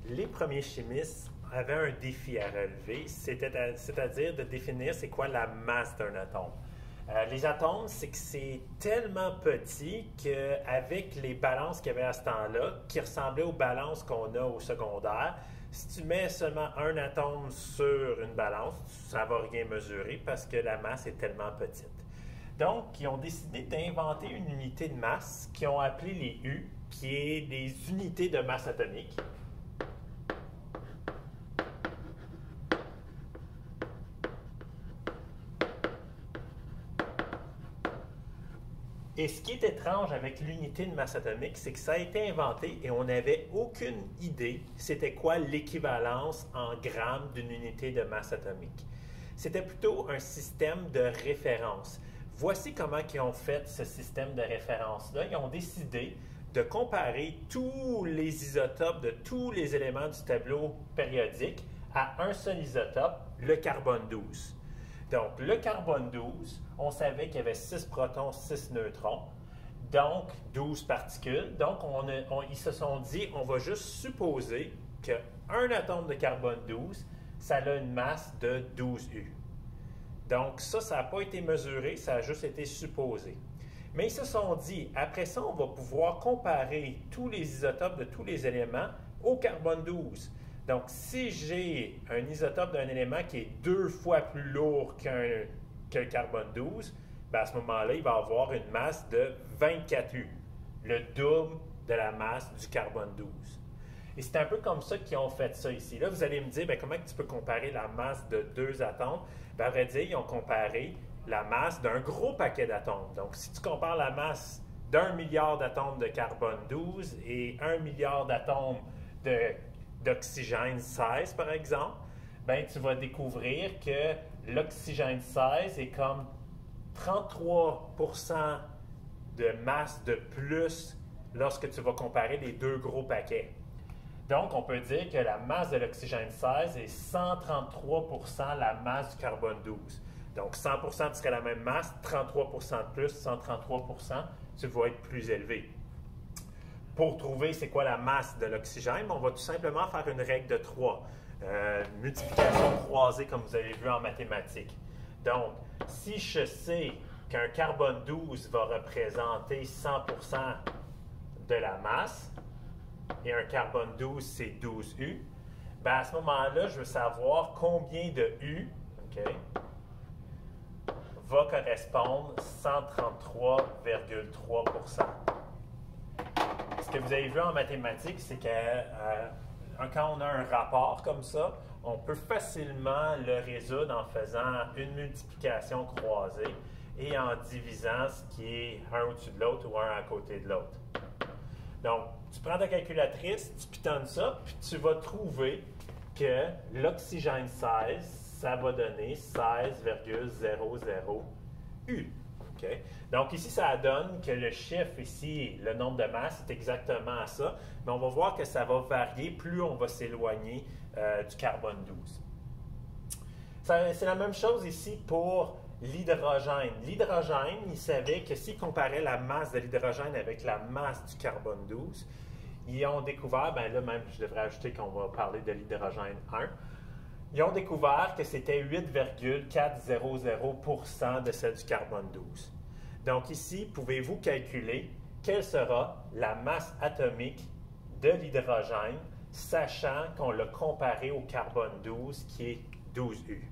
les premiers chimistes avaient un défi à relever, c'est-à-dire de définir c'est quoi la masse d'un atome. Les atomes, c'est que c'est tellement petit qu'avec les balances qu'il y avait à ce temps-là, qui ressemblaient aux balances qu'on a au secondaire, si tu mets seulement un atome sur une balance, ça ne va rien mesurer parce que la masse est tellement petite. Donc, ils ont décidé d'inventer une unité de masse qu'ils ont appelée les U, qui est des unités de masse atomique. Et ce qui est étrange avec l'unité de masse atomique, c'est que ça a été inventé et on n'avait aucune idée c'était quoi l'équivalence en grammes d'une unité de masse atomique. C'était plutôt un système de référence. Voici comment ils ont fait ce système de référence-là. Ils ont décidé de comparer tous les isotopes de tous les éléments du tableau périodique à un seul isotope, le carbone 12. Donc, le carbone 12, on savait qu'il y avait 6 protons, 6 neutrons, donc 12 particules. Donc, ils se sont dit, on va juste supposer qu'un atome de carbone 12, ça a une masse de 12 U. Donc, ça n'a pas été mesuré, ça a juste été supposé. Mais ils se sont dit, après ça, on va pouvoir comparer tous les isotopes de tous les éléments au carbone 12. Donc, si j'ai un isotope d'un élément qui est 2 fois plus lourd que le carbone 12, bien à ce moment-là, il va avoir une masse de 24 U, le double de la masse du carbone 12. Et c'est un peu comme ça qu'ils ont fait ça ici. Là, vous allez me dire, bien, comment tu peux comparer la masse de 2 atomes? Bien, à vrai dire, ils ont comparé la masse d'un gros paquet d'atomes. Donc, si tu compares la masse d'1 milliard d'atomes de carbone 12 et 1 milliard d'atomes d'oxygène 16, par exemple, bien, tu vas découvrir que l'oxygène 16 est comme 33 % de masse de plus lorsque tu vas comparer les deux gros paquets. Donc, on peut dire que la masse de l'oxygène 16 est 133 % la masse du carbone 12. Donc, 100 % tu serais la même masse, 33 % de plus, 133 %, tu vas être plus élevé. Pour trouver c'est quoi la masse de l'oxygène, on va tout simplement faire une règle de 3. Multiplication croisée, comme vous avez vu en mathématiques. Donc, si je sais qu'un carbone 12 va représenter 100 % de la masse, et un carbone 12, c'est 12 U, bien à ce moment-là, je veux savoir combien de U va correspondre 133,3 %. Ce que vous avez vu en mathématiques, c'est que quand on a un rapport comme ça, on peut facilement le résoudre en faisant une multiplication croisée et en divisant ce qui est un au-dessus de l'autre ou un à côté de l'autre. Donc, tu prends ta calculatrice, tu pitonnes ça, puis tu vas trouver que l'oxygène 16, ça va donner 16,00 U. Okay? Donc, ici, ça donne que le chiffre ici, le nombre de masse, c'est exactement ça. Mais on va voir que ça va varier plus on va s'éloigner du carbone 12. C'est la même chose ici pour l'hydrogène. L'hydrogène, il savait que s'il comparait la masse de l'hydrogène avec la masse du carbone 12, ils ont découvert, bien là même, je devrais ajouter qu'on va parler de l'hydrogène 1, ils ont découvert que c'était 8,400 % de celle du carbone 12. Donc ici, pouvez-vous calculer quelle sera la masse atomique de l'hydrogène, sachant qu'on l'a comparé au carbone 12 qui est 12 U.